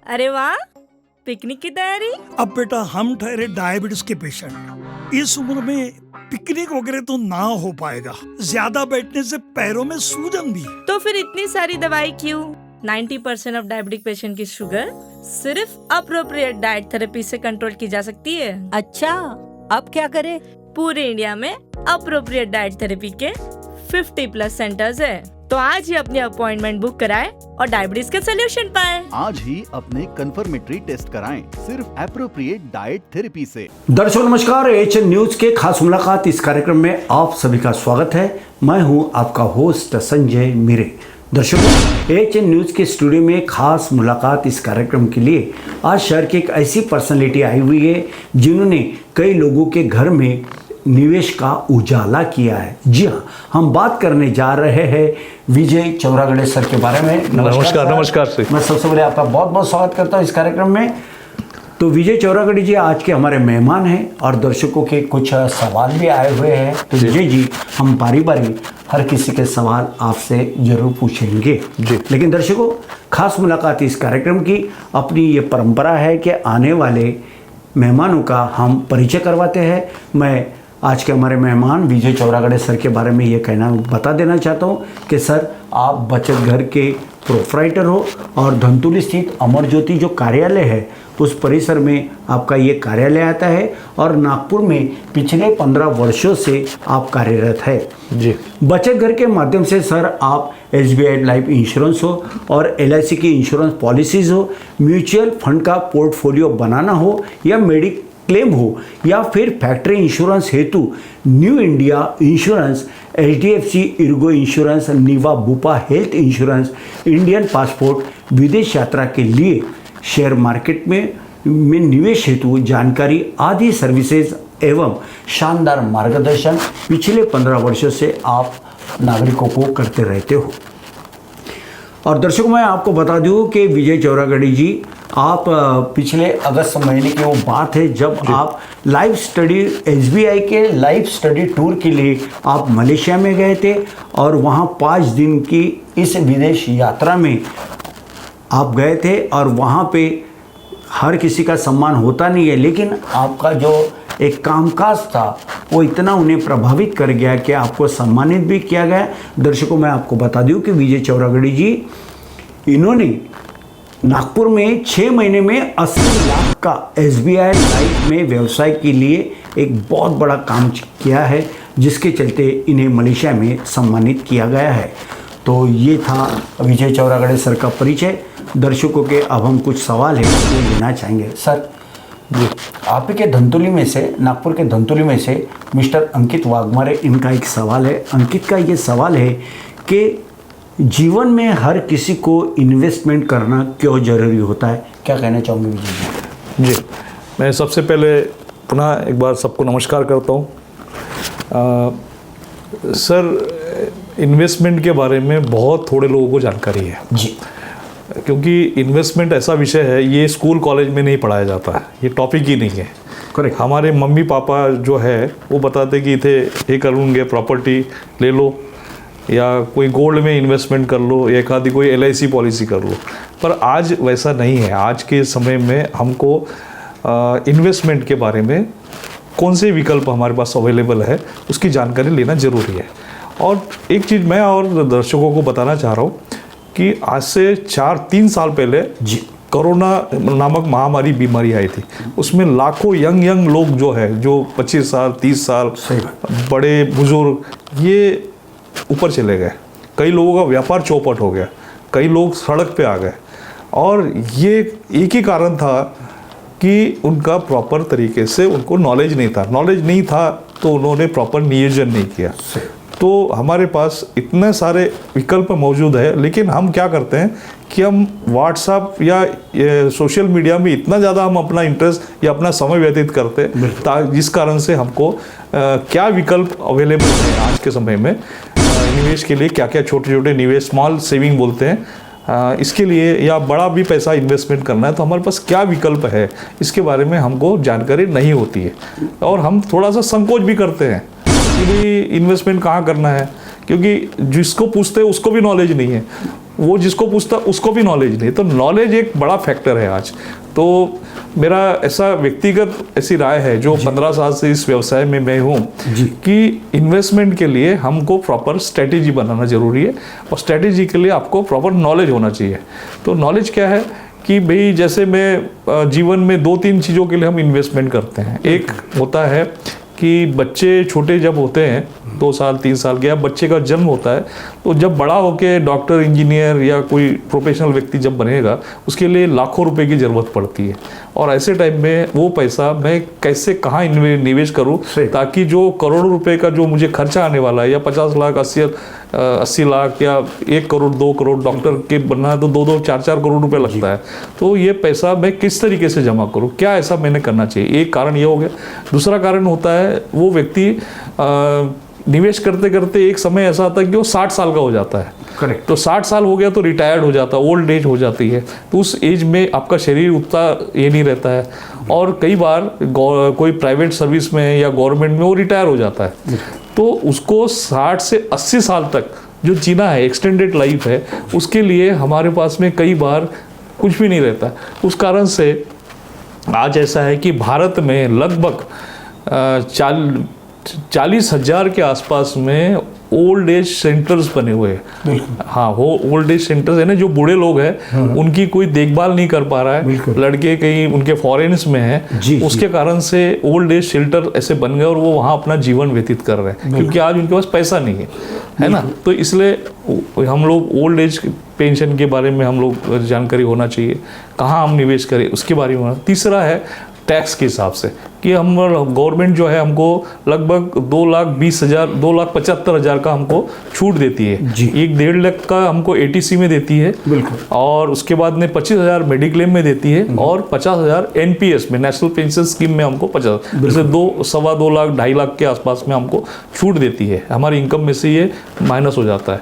अरे वाह, पिकनिक की तैयारी। अब बेटा हम ठहरे डायबिटीज के पेशेंट, इस उम्र में पिकनिक वगैरह तो ना हो पाएगा। ज्यादा बैठने से पैरों में सूजन भी। तो फिर इतनी सारी दवाई क्यों? 90% ऑफ डायबिटिक पेशेंट की शुगर सिर्फ अप्रोप्रिएट डाइट थेरेपी से कंट्रोल की जा सकती है। अच्छा, अब क्या करें? पूरे इंडिया में अप्रोप्रिएट डाइट थेरेपी के 50+ सेंटर्स है। तो आज ही अपनी अपॉइंटमेंट बुक कराएं और डायबिटीज का सोल्यूशन पाएं। आज ही अपने कंफर्मेटरी टेस्ट कराएं सिर्फ एप्रोप्रिएट डाइट थेरेपी से। दर्शकों नमस्कार, एएचएन न्यूज के खास मुलाकात इस कार्यक्रम में आप सभी का स्वागत है। मैं हूं आपका होस्ट संजय मीरे। दर्शकों, एएचएन न्यूज के स्टूडियो में खास मुलाकात इस कार्यक्रम के लिए आज शहर की एक ऐसी पर्सनैलिटी आई हुई है जिन्होंने कई लोगों के घर में निवेश का उजाला किया है। जी हाँ, हम बात करने जा रहे हैं विजय चौरागड़े सर के बारे में। नमस्कार सर। मैं सबसे पहले आपका बहुत बहुत स्वागत करता हूँ इस कार्यक्रम में। तो विजय चौरागड़े जी आज के हमारे मेहमान हैं और दर्शकों के कुछ सवाल भी आए हुए हैं। तो विजय जी, हम बारी बारी हर किसी के सवाल आपसे जरूर पूछेंगे जी। लेकिन दर्शकों, खास मुलाकात इस कार्यक्रम की अपनी ये परंपरा है कि आने वाले मेहमानों का हम परिचय करवाते हैं। मैं आज के हमारे मेहमान विजय चौरागड़े सर के बारे में ये कहना बता देना चाहता हूँ कि सर, आप बचत घर के प्रोप्राइटर हो और धनतुली स्थित अमर ज्योति जो कार्यालय है उस परिसर में आपका ये कार्यालय आता है और नागपुर में पिछले 15 वर्षों से आप कार्यरत है जी। बचत घर के माध्यम से सर आप SBI लाइफ इंश्योरेंस हो और LIC की इंश्योरेंस पॉलिसीज़ हो, म्यूचुअल फंड का पोर्टफोलियो बनाना हो या क्लेम हो या फिर फैक्ट्री इंश्योरेंस हेतु New India Insurance, HDFC Ergo insurance, Niva Bupa health insurance, Indian passport, विदेश यात्रा के लिए शेयर मार्केट में निवेश हेतु जानकारी आदि सर्विसेज एवं शानदार मार्गदर्शन पिछले 15 वर्षों से आप नागरिकों को करते रहते हो। और दर्शकों, मैं आपको बता दूं कि विजय चौरागड़े जी, आप पिछले अगस्त महीने की वो बात है जब आप लाइव स्टडी SBI के लाइव स्टडी टूर के लिए आप मलेशिया में गए थे और वहाँ 5 दिन की इस विदेश यात्रा में आप गए थे और वहाँ पे हर किसी का सम्मान होता नहीं है, लेकिन आपका जो एक कामकाज था वो इतना उन्हें प्रभावित कर गया कि आपको सम्मानित भी किया गया। दर्शकों, मैं आपको बता दूं कि विजय चौरागड़े जी, इन्होंने नागपुर में 6 महीने में 80 लाख का SBI लाइफ में व्यवसाय के लिए एक बहुत बड़ा काम किया है, जिसके चलते इन्हें मलेशिया में सम्मानित किया गया है। तो ये था विजय चौरागड़े सर का परिचय। दर्शकों के अब हम कुछ सवाल है वो लेना चाहेंगे। सर जी, आप के धनतुली में से, नागपुर के धनतुली में से मिस्टर अंकित वाघमारे, इनका एक सवाल है। अंकित का ये सवाल है कि जीवन में हर किसी को इन्वेस्टमेंट करना क्यों जरूरी होता है? क्या कहना चाहूँगे विजय जी? जी, मैं सबसे पहले पुनः एक बार सबको नमस्कार करता हूँ। सर, इन्वेस्टमेंट के बारे में बहुत थोड़े लोगों को जानकारी है जी, क्योंकि इन्वेस्टमेंट ऐसा विषय है, ये स्कूल कॉलेज में नहीं पढ़ाया जाता है, ये टॉपिक ही नहीं है। करेक्ट। हमारे मम्मी पापा जो है वो बताते कि थे ये करूँगे, प्रॉपर्टी ले लो या कोई गोल्ड में इन्वेस्टमेंट कर लो या एक आधी कोई LIC पॉलिसी कर लो। पर आज वैसा नहीं है। आज के समय में हमको इन्वेस्टमेंट के बारे में कौन से विकल्प हमारे पास अवेलेबल है उसकी जानकारी लेना ज़रूरी है। और एक चीज़ मैं और दर्शकों को बताना चाह रहा हूँ कि आज से 4-3 साल पहले जी कोरोना नामक महामारी बीमारी आई थी। उसमें लाखों यंग लोग जो है, जो 25 साल 30 साल बड़े बुजुर्ग, ये ऊपर चले गए। कई लोगों का व्यापार चौपट हो गया, कई लोग सड़क पे आ गए। और ये एक ही कारण था कि उनका प्रॉपर तरीके से उनको नॉलेज नहीं था तो उन्होंने प्रॉपर नियोजन नहीं किया। तो हमारे पास इतने सारे विकल्प मौजूद है, लेकिन हम क्या करते हैं कि हम व्हाट्सएप या सोशल मीडिया में इतना ज़्यादा हम अपना इंटरेस्ट या अपना समय व्यतीत करते हैं, जिस कारण से हमको क्या विकल्प अवेलेबल है आज के समय में निवेश के लिए, क्या क्या छोटे छोटे निवेश, स्मॉल सेविंग बोलते हैं, इसके लिए या बड़ा भी पैसा इन्वेस्टमेंट करना है तो हमारे पास क्या विकल्प है, इसके बारे में हमको जानकारी नहीं होती है। और हम थोड़ा सा संकोच भी करते हैं कि भाई इन्वेस्टमेंट कहाँ करना है, क्योंकि जिसको पूछते हैं उसको भी नॉलेज नहीं है। वो जिसको पूछता उसको भी नॉलेज नहीं। तो नॉलेज एक बड़ा फैक्टर है आज। तो मेरा ऐसा व्यक्तिगत ऐसी राय है, जो 15 साल से इस व्यवसाय में मैं हूँ, कि इन्वेस्टमेंट के लिए हमको प्रॉपर स्ट्रेटेजी बनाना जरूरी है, और स्ट्रेटेजी के लिए आपको प्रॉपर नॉलेज होना चाहिए। तो नॉलेज क्या है कि भाई, जैसे मैं जीवन में 2-3 चीज़ों के लिए हम इन्वेस्टमेंट करते हैं। एक होता है कि बच्चे छोटे जब होते हैं, 2 साल 3 साल के, या बच्चे का जन्म होता है, तो जब बड़ा होके डॉक्टर, इंजीनियर या कोई प्रोफेशनल व्यक्ति जब बनेगा, उसके लिए लाखों रुपए की ज़रूरत पड़ती है। और ऐसे टाइम में वो पैसा मैं कैसे कहाँ निवेश करूँ, ताकि जो करोड़ों रुपए का जो मुझे खर्चा आने वाला है, या 50 लाख 80 लाख या 1 करोड़ 2 करोड़, डॉक्टर के बनना है तो 2-2 4-4 करोड़ रुपए लगता है, तो ये पैसा मैं किस तरीके से जमा करूँ, क्या ऐसा मैंने करना चाहिए। एक कारण ये हो गया। दूसरा कारण होता है, वो व्यक्ति निवेश करते करते एक समय ऐसा आता है कि वो 60 साल का हो जाता है। करेक्ट। तो 60 साल हो गया तो रिटायर्ड हो जाता है, ओल्ड एज हो जाती है। तो उस एज में आपका शरीर उतना ये नहीं रहता है, और कई बार कोई प्राइवेट सर्विस में या गवर्नमेंट में वो रिटायर हो जाता है। तो उसको 60 से 80 साल तक जो जीना है, एक्सटेंडेड लाइफ है, उसके लिए हमारे पास में कई बार कुछ भी नहीं रहता। उस कारण से आज ऐसा है कि भारत में लगभग 40,000 के आसपास में ओल्ड एज सेंटर्स बने हुए हैं। हाँ, वो ओल्ड एज सेंटर्स है ना, जो बूढ़े लोग हैं उनकी कोई देखभाल नहीं कर पा रहा है, लड़के कहीं उनके फॉरेन्स में हैं, उसके कारण से ओल्ड एज शेल्टर ऐसे बन गए, और वो वहाँ अपना जीवन व्यतीत कर रहे हैं, क्योंकि आज उनके पास पैसा नहीं है ना। तो इसलिए हम लोग ओल्ड एज पेंशन के बारे में हम लोग जानकारी होना चाहिए, कहाँ हम निवेश करें उसके बारे में। तीसरा है टैक्स के हिसाब से, कि हम गवर्नमेंट जो है हमको लगभग 2,20,000 2,75,000 का हमको छूट देती है। 1-1.5 लाख का हमको ATC में देती है, और उसके बाद में 25,000 मेडिक्लेम में देती है, और 50,000 NPS में, नेशनल पेंशन स्कीम में हमको 50, जैसे 2-2.25 लाख 2.5 लाख के आसपास में हमको छूट देती है। हमारी इनकम में से ये माइनस हो जाता है।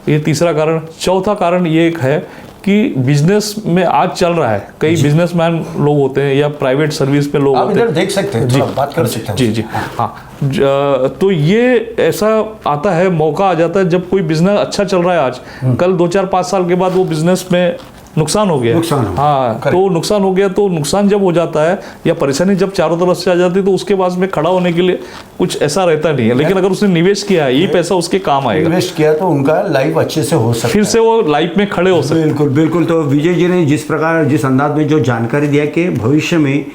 ये तीसरा कारण। चौथा कारण ये एक है कि बिजनेस में आज चल रहा है, कई बिजनेसमैन लोग होते हैं या प्राइवेट सर्विस पे लोग आप होते हैं, इधर देख सकते हैं, बात कर सकते हैं। जी हाँ। तो ये ऐसा आता है, मौका आ जाता है, जब कोई बिजनेस अच्छा चल रहा है आज, कल 2-4-5 साल के बाद वो बिजनेस में नुकसान हो गया। हाँ, तो नुकसान हो गया, तो नुकसान जब हो जाता है या परेशानी जब चारों तरफ से आ जाती है, तो उसके बाद में खड़ा होने के लिए कुछ ऐसा रहता नहीं है। लेकिन अगर उसने निवेश किया है, ये पैसा उसके काम आएगा। इन्वेस्ट किया तो उनका लाइफ अच्छे से हो सकता है, फिर से वो लाइफ में खड़े हो सकते हैं। बिल्कुल बिल्कुल। तो विजय जी ने जिस प्रकार, जिस अंदाज में जो जानकारी दिया कि भविष्य में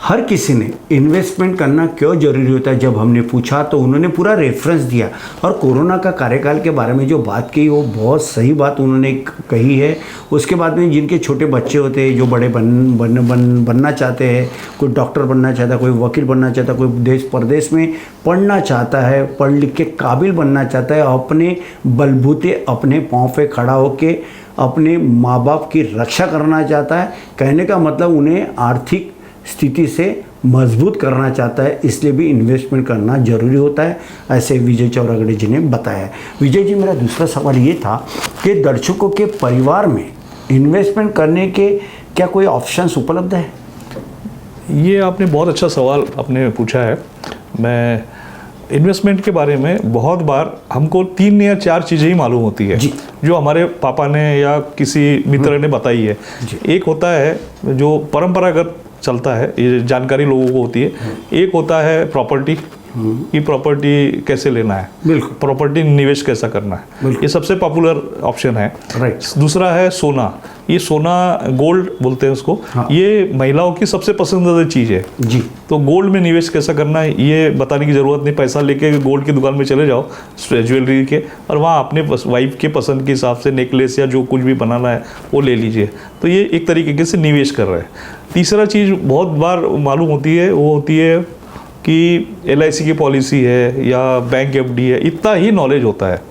हर किसी ने इन्वेस्टमेंट करना क्यों जरूरी होता है, जब हमने पूछा तो उन्होंने पूरा रेफरेंस दिया, और कोरोना का कार्यकाल के बारे में जो बात की वो बहुत सही बात उन्होंने कही है। उसके बाद में जिनके छोटे बच्चे होते हैं, जो बड़े बनना चाहते हैं, कोई डॉक्टर बनना चाहता है, कोई वकील बनना चाहता है, कोई देश परदेश में पढ़ना चाहता है, पढ़ लिख के काबिल बनना चाहता है, अपने बलबूते अपने पाँव पे खड़ा होके अपने माँ बाप की रक्षा करना चाहता है। कहने का मतलब उन्हें आर्थिक स्थिति से मजबूत करना चाहता है, इसलिए भी इन्वेस्टमेंट करना जरूरी होता है, ऐसे विजय चौरागड़े जी ने बताया। विजय जी, मेरा दूसरा सवाल ये था कि दर्शकों के परिवार में इन्वेस्टमेंट करने के क्या कोई ऑप्शंस उपलब्ध है? ये आपने बहुत अच्छा सवाल आपने पूछा है। मैं इन्वेस्टमेंट के बारे में बहुत बार हमको 3 या 4 चीज़ें ही मालूम होती है, जो हमारे पापा ने या किसी मित्र ने बताई है। एक होता है जो परंपरागत चलता है, ये जानकारी लोगों को होती है। एक होता है प्रॉपर्टी, कि प्रॉपर्टी कैसे लेना है, बिल्कुल, प्रॉपर्टी निवेश कैसा करना है, ये सबसे पॉपुलर ऑप्शन है। राइट। दूसरा है सोना, ये सोना गोल्ड बोलते हैं उसको। हाँ। ये महिलाओं की सबसे पसंदीदा चीज़ है जी। तो गोल्ड में निवेश कैसा करना है ये बताने की ज़रूरत नहीं, पैसा लेके गोल्ड की दुकान में चले जाओ ज्वेलरी के, और वहाँ अपने वाइफ के पसंद के हिसाब से नेकलेस या जो कुछ भी बनाना है वो ले लीजिए। तो ये एक तरीके से निवेश कर रहे हैं। तीसरा चीज़ बहुत बार मालूम होती है, वो होती है कि LIC की पॉलिसी है या बैंक FD है, इतना ही नॉलेज होता है।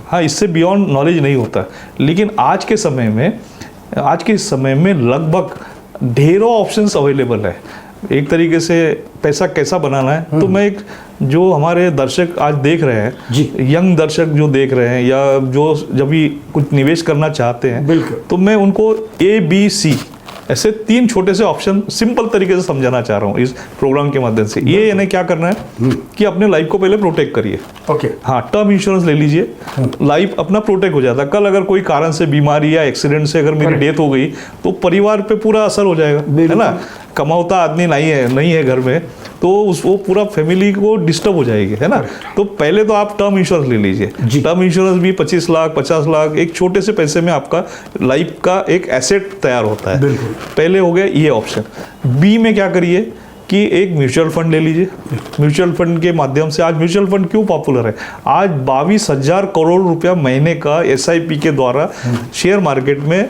हाँ, इससे बियॉन्ड नॉलेज नहीं होता। लेकिन आज के समय में लगभग ढेरों ऑप्शंस अवेलेबल है। एक तरीके से पैसा कैसा बनाना है, तो मैं एक जो हमारे दर्शक आज देख रहे हैं, यंग दर्शक जो देख रहे हैं या जो जब भी कुछ निवेश करना चाहते हैं, तो मैं उनको ABC ऐसे 3 छोटे से ऑप्शन सिंपल तरीके से समझाना चाह रहा हूँ इस प्रोग्राम के माध्यम से। ये यानी क्या करना है कि अपने लाइफ को पहले प्रोटेक्ट करिए। ओके। हाँ, टर्म इंश्योरेंस ले लीजिए, लाइफ अपना प्रोटेक्ट हो जाता है। कल अगर कोई कारण से बीमारी या एक्सीडेंट से अगर मेरी डेथ हो गई तो परिवार पे पूरा असर हो जाएगा, है ना। कमाता आदमी नहीं है घर में तो वो पूरा फैमिली को डिस्टर्ब हो जाएगी, है ना। तो पहले तो आप टर्म इंश्योरेंस ले लीजिए। टर्म इंश्योरेंस भी 25 लाख 50 लाख एक छोटे से पैसे में आपका लाइफ का एक एसेट तैयार होता है। पहले हो गया ये ऑप्शन। बी में क्या करिए कि एक म्यूचुअल फंड ले लीजिए। म्यूचुअल फंड के माध्यम से, आज म्यूचुअल फंड क्यों पॉपुलर है, आज 22,000 करोड़ रुपया महीने का SIP के द्वारा शेयर मार्केट में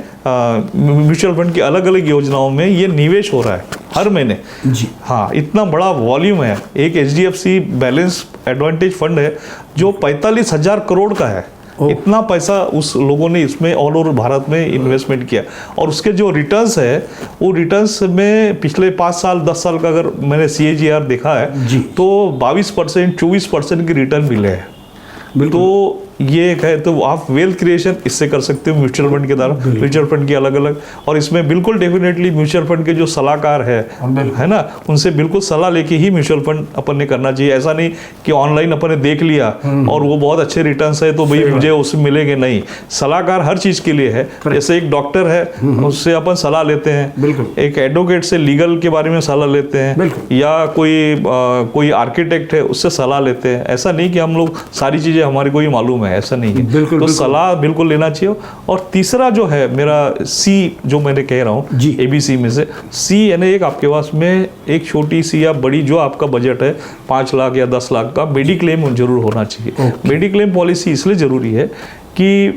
म्यूचुअल फंड की अलग अलग योजनाओं में ये निवेश हो रहा है हर महीने जी। हाँ, इतना बड़ा वॉल्यूम है। एक HDFC बैलेंस एडवांटेज फंड है जो 45,000 करोड़ का है। इतना पैसा उस लोगों ने इसमें ऑल ओवर भारत में इन्वेस्टमेंट किया और उसके जो रिटर्न्स है वो रिटर्न्स में पिछले 5 साल 10 साल का अगर मैंने CAGR देखा है तो 22% 24% के रिटर्न मिले हैं। तो ये एक है, तो आप वेल्थ क्रिएशन इससे कर सकते हो म्यूचुअल फंड के द्वारा। म्यूचुअल फंड की अलग अलग, और इसमें बिल्कुल डेफिनेटली म्यूचुअल फंड के जो सलाहकार है ना, उनसे बिल्कुल सलाह लेके ही म्यूचुअल फंड अपन ने करना चाहिए। ऐसा नहीं कि ऑनलाइन अपन ने देख लिया और वो बहुत अच्छे रिटर्न्स है तो भाई मुझे उसमें मिलेंगे, नहीं। सलाहकार हर चीज के लिए है। जैसे एक डॉक्टर है उससे अपन सलाह लेते हैं, एक एडवोकेट से लीगल के बारे में सलाह लेते हैं, या कोई आर्किटेक्ट है उससे सलाह लेते हैं। ऐसा नहीं कि हम लोग सारी चीजें हमारे को ही मालूम है, ऐसा नहीं है। तो सलाह बिल्कुल लेना चाहिए। और तीसरा जो है मेरा C जो मैंने कह रहा हूँ ABC में से C यानी एक आपके पास में एक छोटी सी या बड़ी जो आपका बजट है 5 लाख या 10 लाख का मेडिक्लेम जरूर होना चाहिए। मेडिक्लेम पॉलिसी इसलिए जरूरी है कि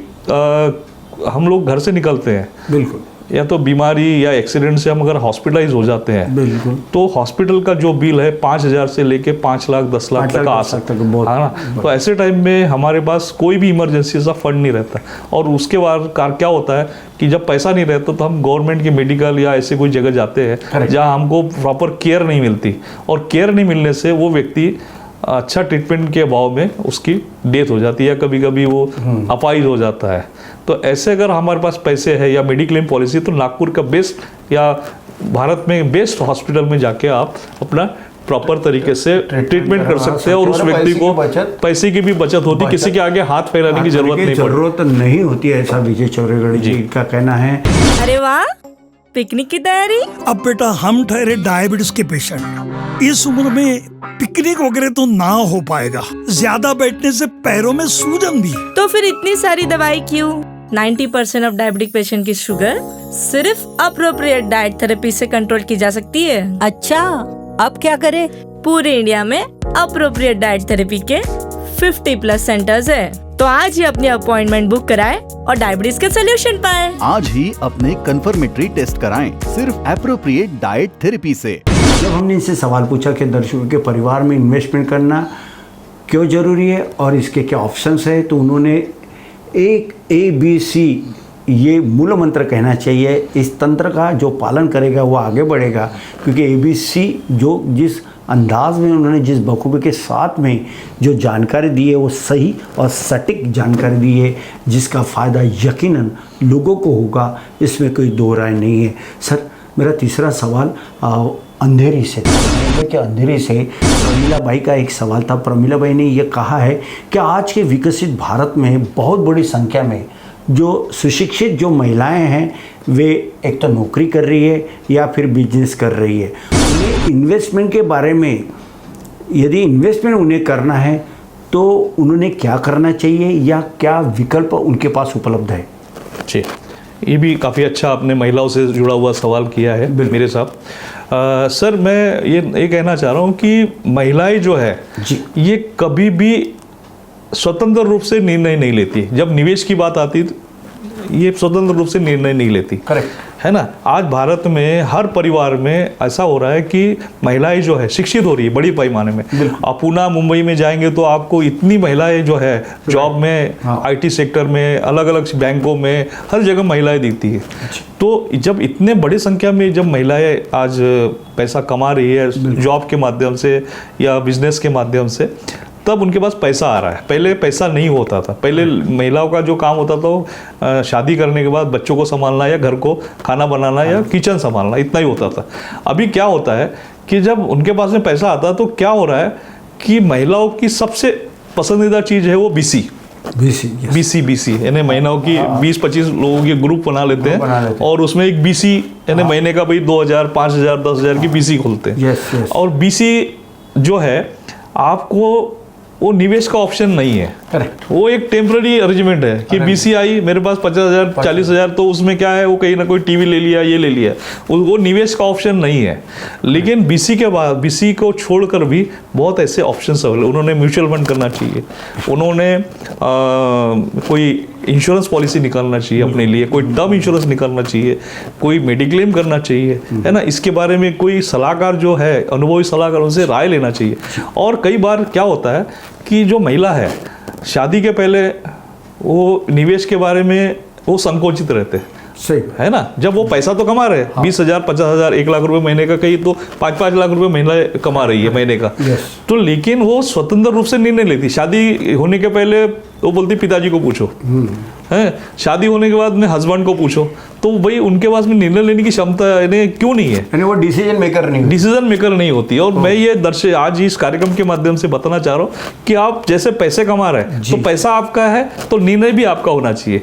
हम लोग घर से निकलते हैं, बिल्कुल, या तो बीमारी या एक्सीडेंट से हम अगर हॉस्पिटलाइज हो जाते हैं, बिल्कुल, तो हॉस्पिटल का जो बिल है 5,000 से लेके 5 लाख 10 लाख तक आ सकता है ना। तो ऐसे टाइम में हमारे पास कोई भी इमरजेंसी सा फंड नहीं रहता। और उसके बाद क्या होता है कि जब पैसा नहीं रहता तो हम गवर्नमेंट के मेडिकल या ऐसे कोई जगह जाते हैं जहाँ हमको प्रॉपर केयर नहीं मिलती, और केयर नहीं मिलने से वो व्यक्ति अच्छा ट्रीटमेंट के अभाव में उसकी डेथ हो जाती है, या कभी कभी वो अपाहिज हो जाता है। तो ऐसे अगर हमारे पास पैसे है या मेडिक्लेम पॉलिसी, तो नागपुर का बेस्ट या भारत में बेस्ट हॉस्पिटल में जाके आप अपना प्रॉपर तरीके से ट्रीटमेंट कर सकते हैं, और उस व्यक्ति को पैसे की भी बचत होती है, किसी के आगे हाथ फैलाने की जरूरत नहीं होती है। ऐसा विजय चौरागढ़ी जी का कहना है। अरे वाह, पिकनिक की तैयारी। अब बेटा हम ठहरे डायबिटीज के पेशेंट, इस उम्र में पिकनिक वगैरह तो ना हो पाएगा, ज्यादा बैठने से पैरों में सूजन भी। तो फिर इतनी सारी दवाई क्यों? 90% ऑफ डायबिटिक पेशेंट की शुगर सिर्फ अप्रोप्रिएट डाइट थेरेपी से कंट्रोल की जा सकती है। अच्छा, अब क्या करें? पूरे इंडिया में अप्रोप्रिएट डाइट थेरेपी के 50+ सेंटर्स है। तो आज ही अपनी अपॉइंटमेंट बुक कराएं और डायबिटीज के सोल्यूशन पाएं। आज ही अपने कंफर्मेटरी टेस्ट कराएं सिर्फ एप्रोप्रिएट डाइट थेरेपी से। जब हमने इनसे सवाल पूछा कि दर्शकों के परिवार में इन्वेस्टमेंट करना क्यों जरूरी है और इसके क्या ऑप्शंस है, तो उन्होंने एक ABC ये मूल मंत्र कहना चाहिए। इस तंत्र का जो पालन करेगा वो आगे बढ़ेगा, क्योंकि ABC जो जिस अंदाज में उन्होंने जिस बखूबी के साथ में जो जानकारी दी है वो सही और सटीक जानकारी दी है, जिसका फ़ायदा यकीनन लोगों को होगा, इसमें कोई दो राय नहीं है। सर, मेरा तीसरा सवाल अंधेरी से कि अंधेरी से प्रमीला बाई का एक सवाल था। प्रमीला बाई ने ये कहा है कि आज के विकसित भारत में बहुत बड़ी संख्या में जो सुशिक्षित जो महिलाएं हैं वे एक तो नौकरी कर रही है या फिर बिजनेस कर रही है। उन्हें इन्वेस्टमेंट के बारे में, यदि इन्वेस्टमेंट उन्हें करना है तो उन्होंने क्या करना चाहिए या क्या विकल्प उनके पास उपलब्ध है? जी, ये भी काफ़ी अच्छा आपने महिलाओं से जुड़ा हुआ सवाल किया है मेरे साहब। सर, मैं ये कहना चाह रहा हूँ कि महिलाएं जो है ये कभी भी स्वतंत्र रूप से निर्णय नहीं लेती। जब निवेश की बात आती ये स्वतंत्र रूप से निर्णय नहीं लेती, करेक्ट है ना। आज भारत में हर परिवार में ऐसा हो रहा है कि महिलाएं जो है शिक्षित हो रही है बड़ी पैमाने में। आप पुणे मुंबई में जाएंगे तो आपको इतनी महिलाएं जो है जॉब में, IT सेक्टर में, अलग अलग बैंकों में, हर जगह महिलाएं दिखती है। तो जब इतने बड़ी संख्या में जब महिलाएं आज पैसा कमा रही है जॉब के माध्यम से या बिजनेस के माध्यम से, तब उनके पास पैसा आ रहा है। पहले पैसा नहीं होता था। पहले महिलाओं का जो काम होता था वो शादी करने के बाद बच्चों को संभालना या घर को खाना बनाना या किचन संभालना, इतना ही होता था। अभी क्या होता है कि जब उनके पास में पैसा आता है तो क्या हो रहा है कि महिलाओं की सबसे पसंदीदा चीज़ है वो बीसी यानी महीनों की 20-25 लोगों के ग्रुप बना लेते हैं और उसमें एक बीसी यानी महीने का भाई 2000, 5000, 10,000 की बीसी खोलते हैं। और बीसी जो है आपको वो निवेश का ऑप्शन नहीं है। करेक्ट। वो एक टेम्पररी अरेंजमेंट है कि बीसी आई मेरे पास 50,000, 40,000, तो उसमें क्या है वो कहीं ना कोई टीवी ले लिया, ये ले लिया, वो निवेश का ऑप्शन नहीं है। लेकिन बीसी के बाद बीसी को छोड़कर भी बहुत ऐसे ऑप्शंस अवेलेबल। उन्होंने म्यूचुअल फंड करना चाहिए, उन्होंने कोई इंश्योरेंस पॉलिसी निकालना चाहिए अपने लिए, कोई टर्म इंश्योरेंस निकालना चाहिए, कोई मेडिक्लेम करना चाहिए, है ना। इसके बारे में कोई सलाहकार जो है, अनुभवी सलाहकार, उनसे राय लेना चाहिए। और कई बार क्या होता है कि जो महिला है शादी के पहले वो निवेश के बारे में वो संकोचित रहते हैं, सही है ना। जब वो पैसा तो कमा रहे हैं, 20,000, 50,000, 1 लाख रुपए महीने का, कहीं तो 5-5 लाख रुपए महीना कमा रही है महीने का, तो लेकिन वो स्वतंत्र रूप से निर्णय लेती। शादी होने के पहले वो बोलती पिताजी को पूछो, है, शादी होने के बाद में हस्बैंड को पूछो, तो भाई उनके पास में निर्णय लेने की क्षमता क्यों नहीं है, यानी वो डिसीजन मेकर नहीं होती। और मैं ये दर्शक आज इस कार्यक्रम के माध्यम से बताना चाह रहा हूँ कि आप जैसे पैसे कमा रहे हैं तो पैसा आपका है तो निर्णय भी आपका होना चाहिए।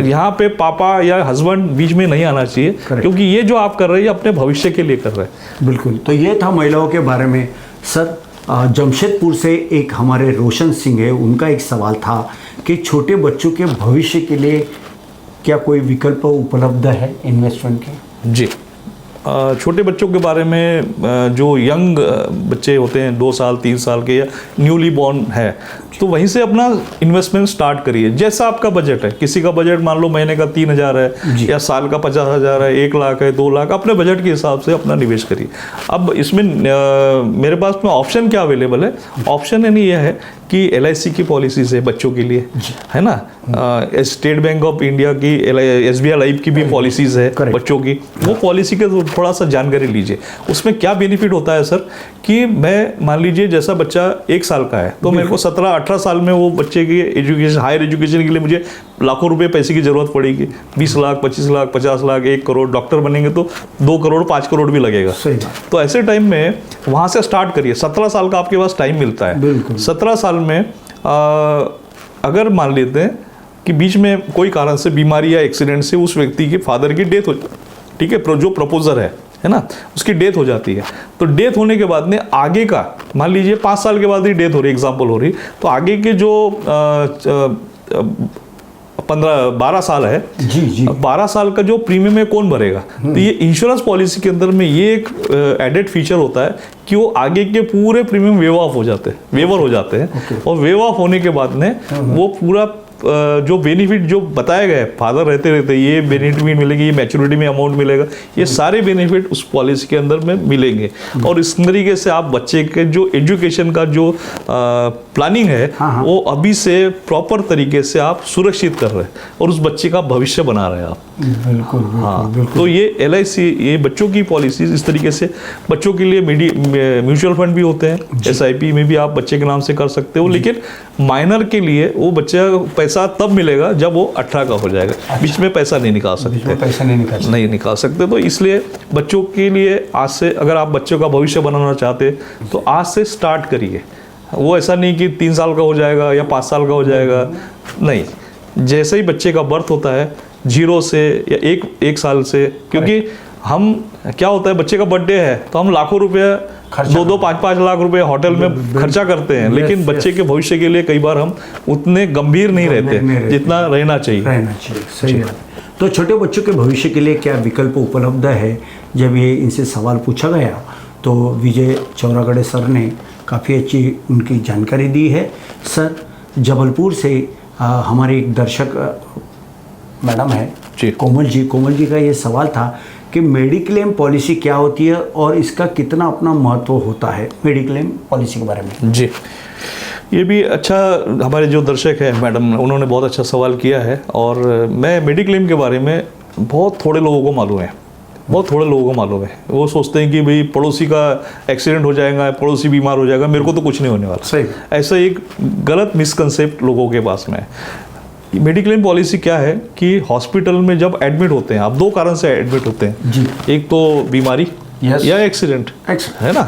यहाँ पे पापा या हस्बैंड बीच में नहीं आना चाहिए, क्योंकि ये जो आप कर रहे हैं अपने भविष्य के लिए कर रहे हैं। बिल्कुल। तो ये था महिलाओं के बारे में। सर, जमशेदपुर से एक हमारे रोशन सिंह है, उनका एक सवाल था कि छोटे बच्चों के भविष्य के लिए क्या कोई विकल्प उपलब्ध है इन्वेस्टमेंट के? जी, छोटे बच्चों के बारे में जो यंग बच्चे होते हैं 2 साल 3 साल के या न्यूली बॉर्न है, तो वहीं से अपना इन्वेस्टमेंट स्टार्ट करिए। जैसा आपका बजट है, किसी का बजट मान लो महीने का 3,000 है या साल का 50,000 है, 1 लाख है, 2 लाख, अपने बजट के हिसाब से अपना निवेश करिए। अब इसमें मेरे पास में ऑप्शन क्या अवेलेबल है? ऑप्शन यानी यह है कि LIC की पॉलिसीज है बच्चों के लिए, है ना। स्टेट बैंक ऑफ इंडिया की SBI लाइफ की भी पॉलिसीज है बच्चों की। वो पॉलिसी के थोड़ा सा जानकारी लीजिए। उसमें क्या बेनिफिट होता है सर कि मैं मान लीजिए जैसा बच्चा 1 साल का है तो मेरे को 17-18 साल में वो बच्चे की एजुकेशन, हायर एजुकेशन के लिए मुझे लाखों रुपए पैसे की जरूरत पड़ेगी। 20 लाख, 25 लाख, 50 लाख, 1 करोड़, डॉक्टर बनेंगे तो 2 करोड़, 5 करोड़ भी लगेगा। तो ऐसे टाइम में वहां से स्टार्ट करिए। 17 साल का आपके पास टाइम मिलता है। 17 साल में अगर मान लेते हैं कि बीच में कोई कारण से बीमारी या एक्सीडेंट से उस व्यक्ति के फादर की डेथ हो, ठीक है, जो प्रपोजर है ना, उसकी डेथ हो जाती है, तो डेथ होने के बाद में आगे का मान लीजिए 5 साल के बाद ही डेथ हो रही, एग्जाम्पल हो रही, तो आगे के जो 12 साल है, 12 साल का जो प्रीमियम है कौन भरेगा? तो ये इंश्योरेंस पॉलिसी के अंदर में ये एक एडेड फीचर होता है कि वो आगे के पूरे प्रीमियम वेव ऑफ हो जाते हैं, और वेव ऑफ होने के बाद में वो पूरा जो बेनिफिट जो बताया गया है, फादर रहते ये बेनिफिट मिलेगी, ये मैच्योरिटी में अमाउंट मिलेगा, ये सारे बेनिफिट उस पॉलिसी के अंदर में मिलेंगे। और इस तरीके से आप बच्चे के जो एजुकेशन का जो प्लानिंग है वो अभी से प्रॉपर तरीके से आप सुरक्षित कर रहे हैं और उस बच्चे का भविष्य बना रहे हैं आप। बिल्कुल। तो ये LIC, ये बच्चों की पॉलिसीज इस तरीके से बच्चों के लिए म्यूचुअल फंड भी होते हैं, SIP में भी आप बच्चे के नाम से कर सकते हो, लेकिन माइनर के लिए वो बच्चा पैसा तब मिलेगा जब वो 18 का हो जाएगा। बीच में पैसा नहीं निकाल सकते, नहीं निकाल सकते। तो इसलिए बच्चों के लिए आज से, अगर आप बच्चों का भविष्य बनाना चाहते तो आज से स्टार्ट करिए। वो ऐसा नहीं कि 3 साल का हो जाएगा या 5 साल का हो जाएगा, नहीं, जैसे ही बच्चे का बर्थ होता है 0 से या 1 साल से, क्योंकि हम क्या होता है बच्चे का बर्थडे है तो हम लाखों रुपए, 2-2, 5-5 लाख रुपए होटल में खर्चा करते हैं, लेकिन बच्चे के भविष्य के लिए कई बार हम उतने गंभीर नहीं रहते जितना रहना चाहिए। सही बात। तो छोटे बच्चों के भविष्य के लिए क्या विकल्प उपलब्ध है? जब ये इनसे सवाल पूछा गया तो विजय चौरागड़े सर ने काफ़ी अच्छी उनकी जानकारी दी है। सर, जबलपुर से हमारे एक दर्शक मैडम है कोमल जी का ये सवाल था कि मेडिक्लेम पॉलिसी क्या होती है और इसका कितना अपना महत्व होता है, मेडिक्लेम पॉलिसी के बारे में। जी, ये भी अच्छा, हमारे जो दर्शक है मैडम, उन्होंने बहुत अच्छा सवाल किया है। और मैं मेडिक्लेम के बारे में बहुत थोड़े लोगों को मालूम है, बहुत थोड़े लोगों को मालूम है। वो सोचते हैं कि भाई पड़ोसी का एक्सीडेंट हो जाएगा, पड़ोसी बीमार हो जाएगा, मेरे को तो कुछ नहीं होने वाला। सही। ऐसा एक गलत मिसकंसेप्ट लोगों के पास में है। मेडिक्लेम पॉलिसी क्या है कि हॉस्पिटल में जब एडमिट होते हैं, आप दो कारण से एडमिट होते हैं जी। एक तो बीमारी Yes. या एक्सीडेंट, है ना,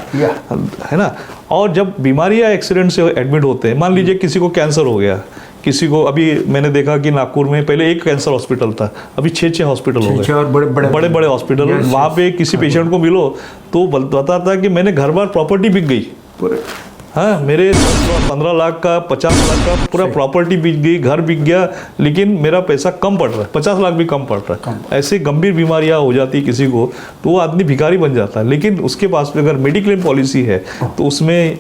है ना। और जब बीमारी या एक्सीडेंट से एडमिट होते हैं, मान लीजिए किसी को कैंसर हो गया, किसी को, अभी मैंने देखा कि नागपुर में पहले एक कैंसर हॉस्पिटल था, अभी 6 हॉस्पिटल हो गए, और बड़े हॉस्पिटल। वहाँ पे किसी पेशेंट को मिलो तो बताता कि मैंने घर बार प्रॉपर्टी बिक गई, हाँ, मेरे 15 लाख का 50 लाख का पूरा प्रॉपर्टी बिक गई, घर बिक गया, लेकिन मेरा पैसा कम पड़ रहा है, 50 लाख भी कम पड़ रहा है। ऐसे गंभीर बीमारियां हो जाती है किसी को तो वो आदमी भिखारी बन जाता है। लेकिन उसके पास में अगर मेडिक्लेम पॉलिसी है तो उसमें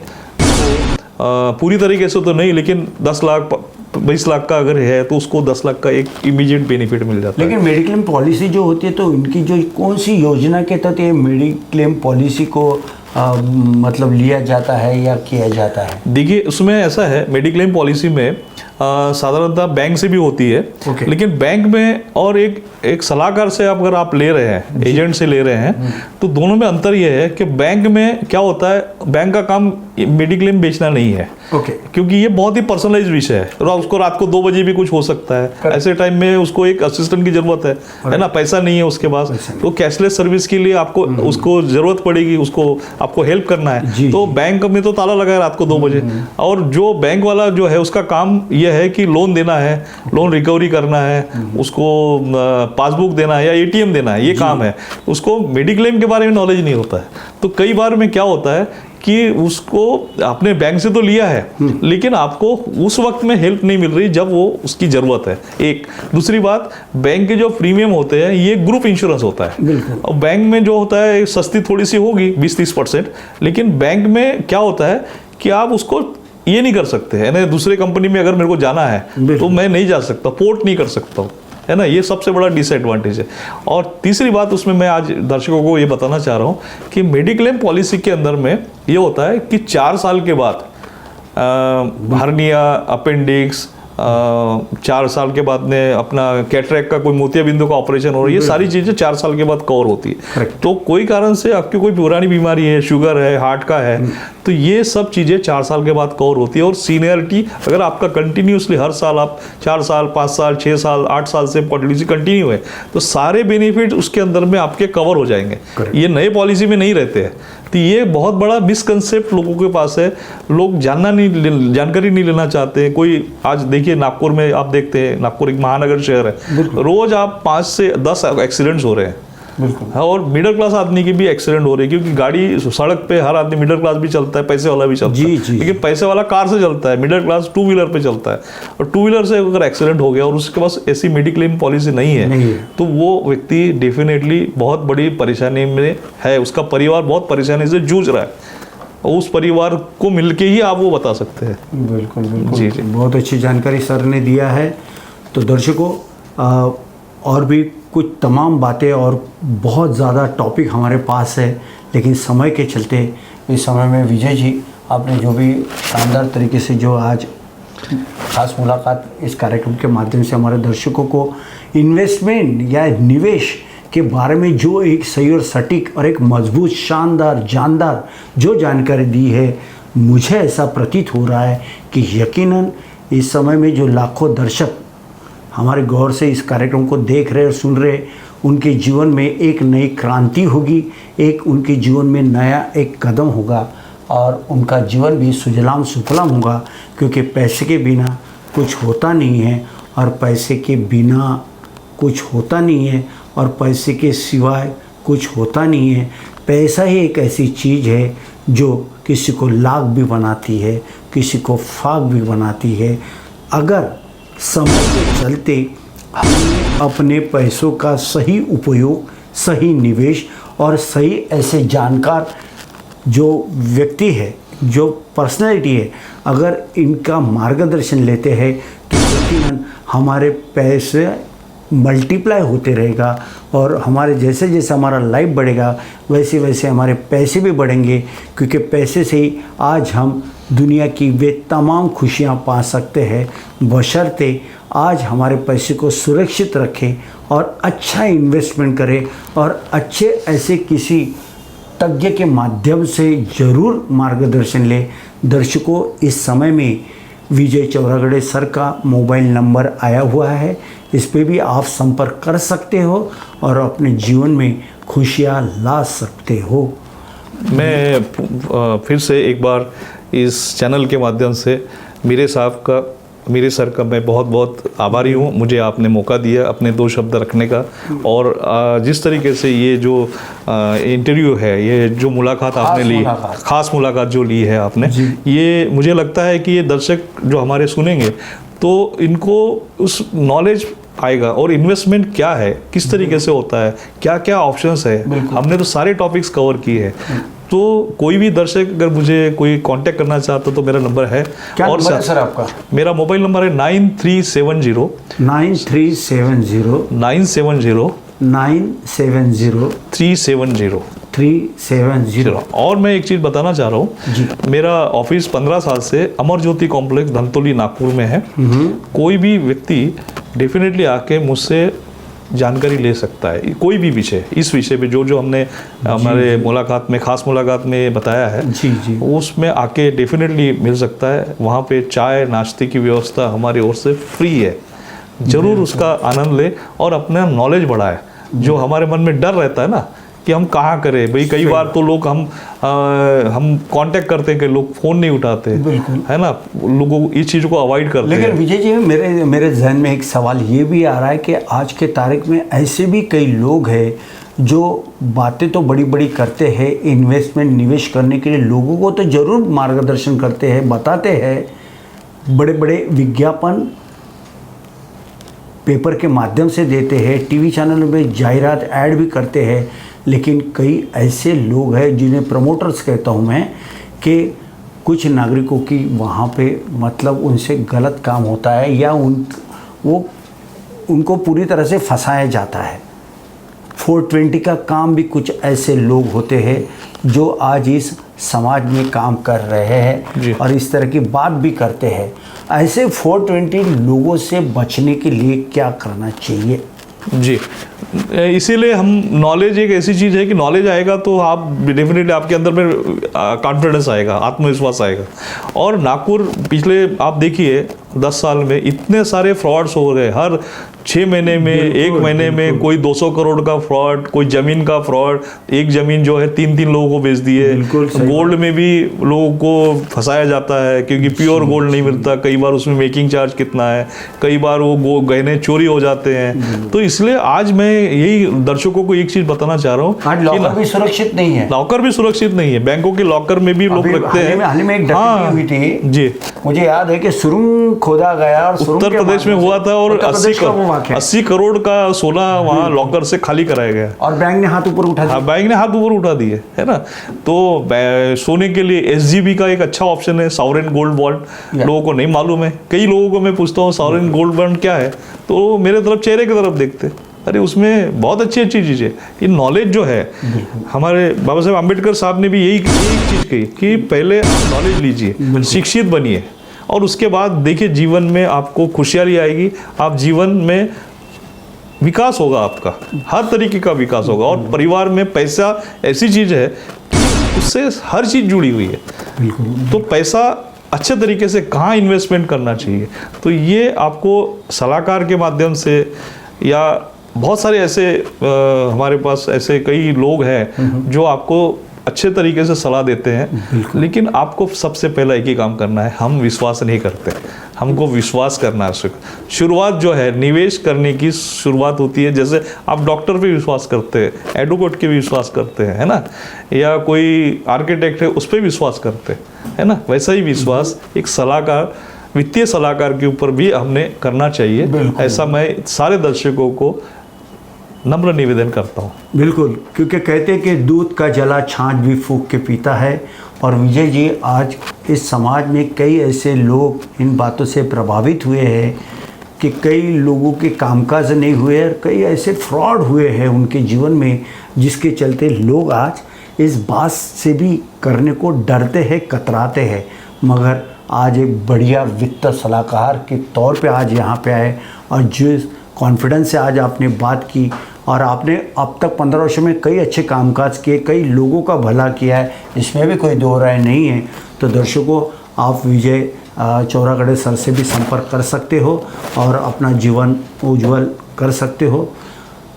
पूरी तरीके से तो नहीं, लेकिन 10 लाख 20 लाख का अगर है तो उसको 10 लाख का एक इमीडिएट बेनिफिट मिल जाता है। लेकिन मेडिक्लेम पॉलिसी जो होती है तो इनकी जो कौन सी योजना के तहत ये मेडिक्लेम पॉलिसी को मतलब लिया जाता है या किया जाता है? देखिए उसमें ऐसा है, मेडिक्लेम पॉलिसी में साधारणतः बैंक से भी होती है, लेकिन बैंक में और एक सलाहकार से अगर आप ले रहे हैं, एजेंट से ले रहे हैं, तो दोनों में अंतर यह है कि बैंक में क्या होता है, बैंक का काम मेडिक्लेम बेचना नहीं है, क्योंकि ये बहुत ही पर्सनलाइज विषय है। और उसको रात को 2 बजे भी कुछ हो सकता है, ऐसे टाइम में उसको एक असिस्टेंट की जरूरत है ना, पैसा नहीं है उसके पास, तो कैशलेस सर्विस के लिए आपको उसको जरूरत पड़ेगी, उसको आपको हेल्प करना है। तो बैंक में तो ताला लगा है रात को 2 बजे, और जो बैंक वाला जो है उसका काम यह है कि लोन देना है, लोन रिकवरी करना है, उसको पासबुक देना है या एटीएम देना है, ये काम है। उसको मेडिक्लेम के बारे में नॉलेज नहीं होता है। तो कई बार में क्या होता है कि उसको आपने बैंक से तो लिया है, लेकिन आपको उस वक्त में हेल्प नहीं मिल रही जब वो उसकी जरूरत है। एक दूसरी बात, बैंक के जो प्रीमियम होते हैं ये ग्रुप इंश्योरेंस होता है, और बैंक में जो होता है सस्ती थोड़ी सी होगी 20-30%, लेकिन बैंक में क्या होता है कि आप उसको ये नहीं कर सकते है ना, दूसरे कंपनी में अगर मेरे को जाना है तो मैं नहीं जा सकता, पोर्ट नहीं कर सकता हूँ, है ना, ये सबसे बड़ा डिसएडवांटेज है। और तीसरी बात उसमें मैं आज दर्शकों को ये बताना चाह रहा हूँ कि मेडिक्लेम पॉलिसी के अंदर में ये होता है कि 4 साल के बाद हर्निया, अपेंडिक्स, 4 साल के बाद में अपना कैटरेक्ट का कोई मोतियाबिंदु का ऑपरेशन हो रहा है, ये सारी चीजें 4 साल के बाद कवर होती है। तो कोई कारण से आपकी कोई पुरानी बीमारी है, शुगर है, हार्ट का है, तो ये सब चीजें 4 साल के बाद कवर होती है। और सीनियरिटी अगर आपका कंटिन्यूसली हर साल आप 4 साल, 5 साल, 6 साल, 8 साल से पॉलिसी कंटिन्यू है, तो सारे बेनिफिट उसके अंदर में आपके कवर हो जाएंगे। ये नए पॉलिसी में नहीं रहते हैं। तो ये बहुत बड़ा मिसकंसेप्ट लोगों के पास है, लोग जानकारी नहीं लेना चाहते हैं। कोई आज देखिए नागपुर में आप देखते हैं, नागपुर एक महानगर शहर है, रोज आप 5 से 10 एक्सीडेंट्स हो रहे हैं, और मिडिल क्लास आदमी की भी एक्सीडेंट हो रही है, क्योंकि गाड़ी सड़क पे हर आदमी मिडिल क्लास भी चलता है, पैसे वाला भी चलता है, लेकिन पैसे वाला कार से चलता है, मिडिल क्लास 2 व्हीलर पे चलता है। और 2 व्हीलर से अगर एक्सीडेंट हो गया और उसके पास ऐसी मेडिक्लेम पॉलिसी नहीं है, तो वो व्यक्ति डेफिनेटली बहुत बड़ी परेशानी में है, उसका परिवार बहुत परेशानी से जूझ रहा है, और उस परिवार को मिलके ही आप वो बता सकते हैं। बिल्कुल बिल्कुल जी, बहुत अच्छी जानकारी सर ने दिया है। तो दर्शकों, और भी कुछ तमाम बातें और बहुत ज़्यादा टॉपिक हमारे पास है, लेकिन समय के चलते इस समय में विजय जी आपने जो भी शानदार तरीके से जो आज खास मुलाकात इस कार्यक्रम के माध्यम से हमारे दर्शकों को इन्वेस्टमेंट या निवेश के बारे में जो एक सही और सटीक और एक मजबूत, शानदार, जानदार जो जानकारी दी है, मुझे ऐसा प्रतीत हो रहा है कि यकीनन इस समय में जो लाखों दर्शक हमारे गौर से इस कार्यक्रम को देख रहे और सुन रहे, उनके जीवन में एक नई क्रांति होगी, एक उनके जीवन में नया एक कदम होगा, और उनका जीवन भी सुजलाम सुफलाम होगा, क्योंकि पैसे के बिना कुछ होता नहीं है, और पैसे के बिना कुछ होता नहीं है, और पैसे के सिवाय कुछ होता नहीं है। पैसा ही एक ऐसी चीज़ है जो किसी को लाख भी बनाती है, किसी को फाक भी बनाती है। अगर समय के चलते हमने अपने पैसों का सही उपयोग, सही निवेश और सही ऐसे जानकार जो व्यक्ति है, जो पर्सनैलिटी है, अगर इनका मार्गदर्शन लेते हैं तो यकीनन हमारे पैसे मल्टीप्लाई होते रहेगा, और हमारे जैसे जैसे हमारा लाइफ बढ़ेगा वैसे वैसे हमारे पैसे भी बढ़ेंगे, क्योंकि पैसे से ही आज हम दुनिया की वे तमाम खुशियां पा सकते हैं, बशर्ते आज हमारे पैसे को सुरक्षित रखें और अच्छा इन्वेस्टमेंट करें और अच्छे ऐसे किसी तज्ञ के माध्यम से ज़रूर मार्गदर्शन लें। दर्शकों, इस समय में विजय चौरागड़े सर का मोबाइल नंबर आया हुआ है, इस पे भी आप संपर्क कर सकते हो और अपने जीवन में खुशियाँ ला सकते हो। मैं फिर से एक बार इस चैनल के माध्यम से मेरे सर का मैं बहुत बहुत आभारी हूँ। मुझे आपने मौका दिया अपने 2 शब्द रखने का, और जिस तरीके से ये जो इंटरव्यू है, ये जो मुलाकात आपने ली, खास मुलाकात जो ली है आपने, ये मुझे लगता है कि ये दर्शक जो हमारे सुनेंगे तो इनको उस नॉलेज आएगा और इन्वेस्टमेंट क्या है, किस तरीके से होता है, क्या क्या ऑप्शंस है। हमने तो सारे टॉपिक्स कवर किए हैं। तो कोई भी दर्शक अगर मुझे कोई कांटेक्ट करना चाहता तो मेरा नंबर है। क्या और नंबर है सर आपका? मेरा मोबाइल नंबर है 9370 370। और मैं एक चीज़ बताना चाह रहा हूँ, मेरा ऑफिस 15 साल से अमर ज्योति कॉम्प्लेक्स धनतोली नागपुर में है। कोई भी व्यक्ति डेफिनेटली आके मुझसे जानकारी ले सकता है, कोई भी विषय, इस विषय पे जो हमने हमारे मुलाकात में, खास मुलाकात में बताया है, उसमें आके डेफिनेटली मिल सकता है। वहाँ पे चाय नाश्ते की व्यवस्था हमारी ओर से फ्री है। ज़रूर उसका आनंद ले और अपना नॉलेज बढ़ाए। जो हमारे मन में डर रहता है ना कि हम कहाँ करें भाई, कई बार तो लोग हम कांटेक्ट करते हैं कि लोग फ़ोन नहीं उठाते, है ना, लोगों इस चीज़ को अवॉइड करते हैं। लेकिन विजय जी, मेरे जहन में एक सवाल ये भी आ रहा है कि आज के तारीख में ऐसे भी कई लोग हैं जो बातें तो बड़ी बड़ी करते हैं, इन्वेस्टमेंट निवेश करने के लिए लोगों को तो ज़रूर मार्गदर्शन करते हैं, बताते हैं, बड़े बड़े विज्ञापन पेपर के माध्यम से देते हैं, टीवी चैनलों में जाहिरात ऐड भी करते हैं। लेकिन कई ऐसे लोग हैं जिन्हें प्रमोटर्स कहता हूँ मैं, कि कुछ नागरिकों की वहाँ पे मतलब उनसे गलत काम होता है या उनको पूरी तरह से फंसाया जाता है। 420 का काम भी कुछ ऐसे लोग होते हैं जो आज इस समाज में काम कर रहे हैं और इस तरह की बात भी करते हैं। ऐसे 420 लोगों से बचने के लिए क्या करना चाहिए? जी, इसीलिए हम नॉलेज एक ऐसी चीज़ है कि नॉलेज आएगा तो आप डेफिनेटली आपके अंदर में कॉन्फिडेंस आएगा, आत्मविश्वास आएगा। और नागपुर पिछले आप देखिए 10 साल में इतने सारे फ्रॉड्स हो गए। हर 6 महीने में, 1 महीने में कोई 200 करोड़ का फ्रॉड, कोई ज़मीन का फ्रॉड, एक ज़मीन जो है 3-3 लोगों को बेच दी है। गोल्ड में भी लोगों को फंसाया जाता है क्योंकि प्योर गोल्ड नहीं मिलता। कई बार उसमें मेकिंग चार्ज कितना है, कई बार वो गहने चोरी हो जाते हैं। तो इसलिए आज मैं यही दर्शकों को एक चीज़ बताना चाह रहा हूँ, आज लॉकर भी सुरक्षित नहीं है। लॉकर भी सुरक्षित नहीं है, बैंकों के लॉकर में भी लोग रखते हैं। हाल में एक डकैती हुई थी जी, मुझे याद है कि सुरंग खोदा गया और उत्तर प्रदेश में हुआ था और 80 करोड़ का सोना वहाँ लॉकर से खाली कराया गया और बैंक ने हाथ ऊपर उठा दिया। हाँ, बैंक ने हाथ ऊपर उठा दिए, है ना। तो सोने के लिए SGB का एक अच्छा ऑप्शन है, सॉवरेन गोल्ड बॉन्ड। लोगों को नहीं मालूम है, कई लोगों को मैं पूछता हूँ सॉवरेन गोल्ड बॉन्ड क्या है, तो मेरे तरफ चेहरे की तरफ देखते, अरे उसमें बहुत अच्छी अच्छी चीज़ है। ये नॉलेज जो है, हमारे बाबा साहेब आम्बेडकर साहब ने भी यही चीज़ कही कि पहले नॉलेज लीजिए, शिक्षित बनिए और उसके बाद देखिए जीवन में आपको खुशहाली आएगी, आप जीवन में विकास होगा, आपका हर तरीके का विकास होगा। और परिवार में पैसा ऐसी चीज़ है कि उससे हर चीज़ जुड़ी हुई है। तो पैसा अच्छे तरीके से कहाँ इन्वेस्टमेंट करना चाहिए, तो ये आपको सलाहकार के माध्यम से या बहुत सारे ऐसे हमारे पास ऐसे कई लोग हैं जो आपको अच्छे तरीके से सलाह देते हैं। लेकिन आपको सबसे पहला एक ही काम करना है, हम विश्वास नहीं करते, हमको विश्वास करना है। शुरुआत जो है निवेश करने की शुरुआत होती है, जैसे आप डॉक्टर पे विश्वास करते हैं, एडवोकेट के भी विश्वास करते हैं, है ना, या कोई आर्किटेक्ट है उस पर विश्वास करते हैं, है ना, वैसा ही विश्वास एक सलाहकार, वित्तीय सलाहकार के ऊपर भी हमने करना चाहिए। ऐसा मैं सारे दर्शकों को नम्र निवेदन करता हूँ। बिल्कुल, क्योंकि कहते हैं कि दूध का जला छाछ भी फूंक के पीता है। और विजय जी, आज इस समाज में कई ऐसे लोग इन बातों से प्रभावित हुए हैं कि कई लोगों के कामकाज नहीं हुए और कई ऐसे फ्रॉड हुए हैं उनके जीवन में, जिसके चलते लोग आज इस बात से भी करने को डरते हैं, कतराते हैं। मगर आज एक बढ़िया वित्त सलाहकार के तौर पे आज यहाँ पे आए और जिस कॉन्फिडेंस से आज आपने बात की और आपने अब तक 15 वर्षों में कई अच्छे कामकाज किए, कई लोगों का भला किया है, इसमें भी कोई दो राय नहीं है। तो दर्शकों, आप विजय चौरागड़े सर से भी संपर्क कर सकते हो और अपना जीवन उज्जवल कर सकते हो।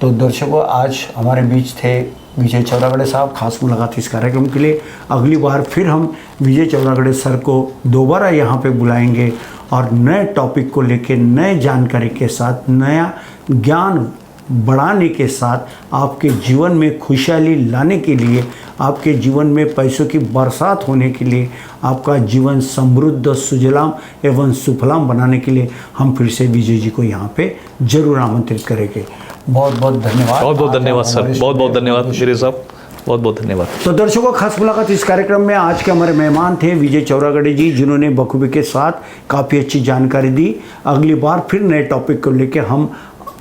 तो दर्शकों, आज हमारे बीच थे विजय चौरागड़े साहब, खास मुलाकात इस कार्यक्रम के लिए। अगली बार फिर हम विजय चौरागड़े सर को दोबारा यहाँ पे बुलाएंगे और नए टॉपिक को लेके, नए जानकारी के साथ, नया ज्ञान बढ़ाने के साथ आपके जीवन में खुशहाली लाने के लिए, आपके जीवन में पैसों की बरसात होने के लिए, आपका जीवन समृद्ध, सुजलाम एवं सुफलाम बनाने के लिए हम फिर से विजय जी को यहाँ पे जरूर आमंत्रित करेंगे। बहुत बहुत धन्यवाद। बहुत बहुत धन्यवाद सर, बहुत बहुत धन्यवाद मेरे साहब, बहुत बहुत धन्यवाद। तो दर्शकों, खास मुलाकात इस कार्यक्रम में आज के हमारे मेहमान थे विजय चौरागड़े जी, जिन्होंने बखूबी के साथ काफ़ी अच्छी जानकारी दी। अगली बार फिर नए टॉपिक को लेकर हम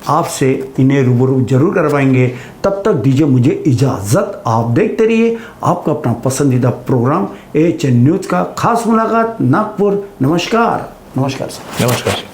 आपसे इन्हें रूबरू जरूर करवाएंगे। तब तक दीजिए मुझे इजाज़त। आप देखते रहिए आपका अपना पसंदीदा प्रोग्राम AHN न्यूज़ का खास मुलाकात नागपुर। नमस्कार। नमस्कार सर। नमस्कार।